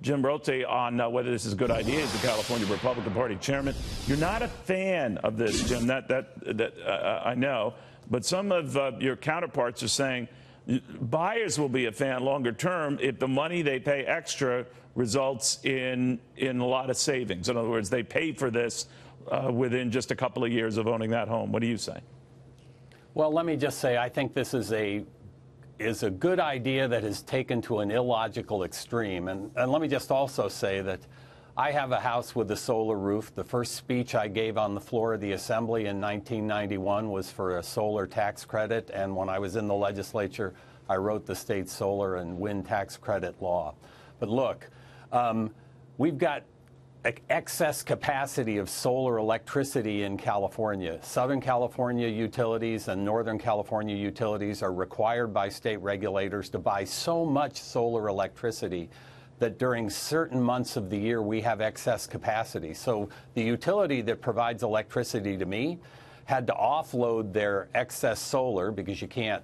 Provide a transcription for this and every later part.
Jim Brulte on whether this is a good idea as the California Republican Party chairman. You're not a fan of this, Jim, I know, but some of your counterparts are saying buyers will be a fan longer term if the money they pay extra results in a lot of savings. In other words, they pay for this within just a couple of years of owning that home. What do you say? Well, let me just say I think this is a good idea that is taken to an illogical extreme. And let me just also say that I have a house with a solar roof. The first speech I gave on the floor of the Assembly in 1991 was for a solar tax credit. And when I was in the legislature, I wrote the state solar and wind tax credit law. But look, we've got excess capacity of solar electricity in California. Southern California utilities and Northern California utilities are required by state regulators to buy so much solar electricity that during certain months of the year we have excess capacity. So the utility that provides electricity to me had to offload their excess solar because you can't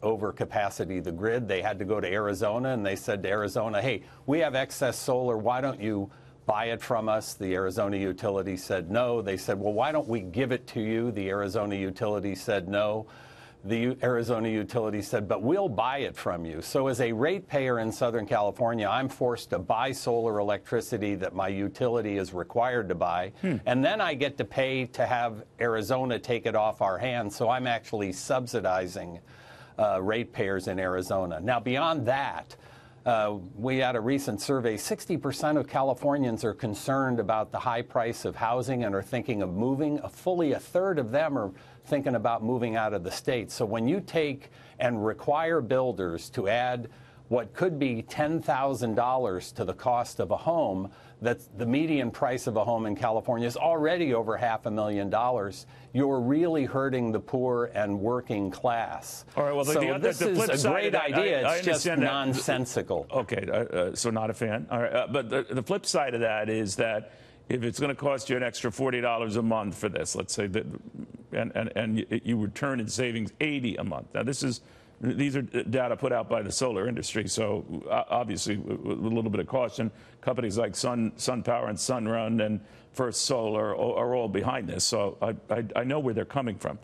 overcapacity the grid. They had to go to Arizona, and they said to Arizona, hey, we have excess solar, why don't you buy it from us? The Arizona utility said no. They said, well, why don't we give it to you? The Arizona utility said no. The Arizona utility said, but we'll buy it from you. So as a ratepayer in Southern California, I'm forced to buy solar electricity that my utility is required to buy. And then I get to pay to have Arizona take it off our hands. So I'm actually subsidizing ratepayers in Arizona. Now, beyond that, we had a recent survey. 60% of Californians are concerned about the high price of housing and are thinking of moving. Fully a third of them are thinking about moving out of the state. So when you take and require builders to add what could be $10,000 to the cost of a home, that's the median price of a home in California is already over $500,000. You're really hurting the poor and working class. All right, well, so this is a great idea. It's just nonsensical. Okay, so not a fan. All right, but the flip side of that is that if it's going to cost you an extra $40 a month for this, let's say that, and you return in savings $80 a month. Now these are data put out by the solar industry, so obviously with a little bit of caution, companies like SunPower and Sunrun and First Solar are all behind this. So I know where they're coming from,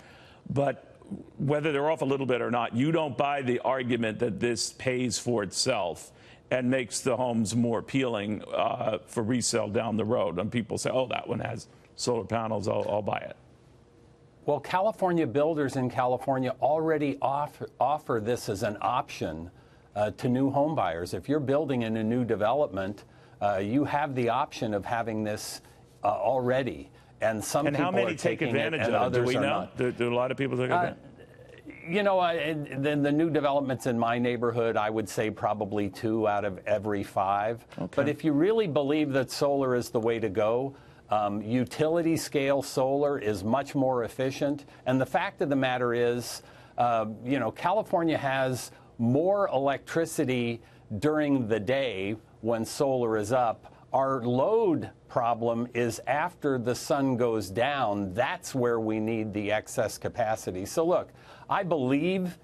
but whether they're off a little bit or not, you don't buy the argument that this pays for itself and makes the homes more appealing for resale down the road. And people say, oh, that one has solar panels, I'll buy it. Well, California builders in California already offer this as an option to new home buyers. If you're building in a new development, you have the option of having this already. And some people how many are take taking advantage it, and of it? others Do we are know? not. Do a lot of people take advantage? You know, the new developments in my neighborhood, I would say probably 2 out of every 5. Okay. But if you really believe that solar is the way to go, utility scale solar is much more efficient. And the fact of the matter is, you know, California has more electricity during the day when solar is up. Our load problem is after the sun goes down. That's where we need the excess capacity. So look, I believe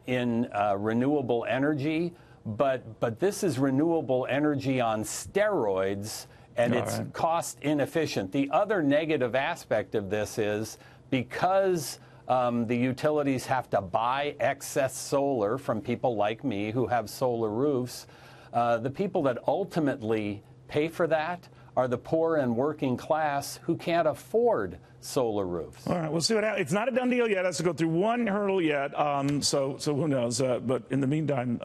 in renewable energy, but this is renewable energy on steroids, and it's cost inefficient. The other negative aspect of this is because the utilities have to buy excess solar from people like me who have solar roofs, the people that ultimately pay for that are the poor and working class who can't afford solar roofs. All right, we'll see what happens. It's not a done deal yet. It has to go through one hurdle yet, so who knows. But in the meantime,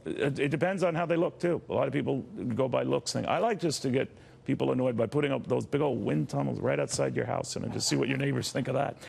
it depends on how they look, too. A lot of people go by looks thing. I like just to get people annoyed by putting up those big old wind tunnels right outside your house and just see what your neighbors think of that.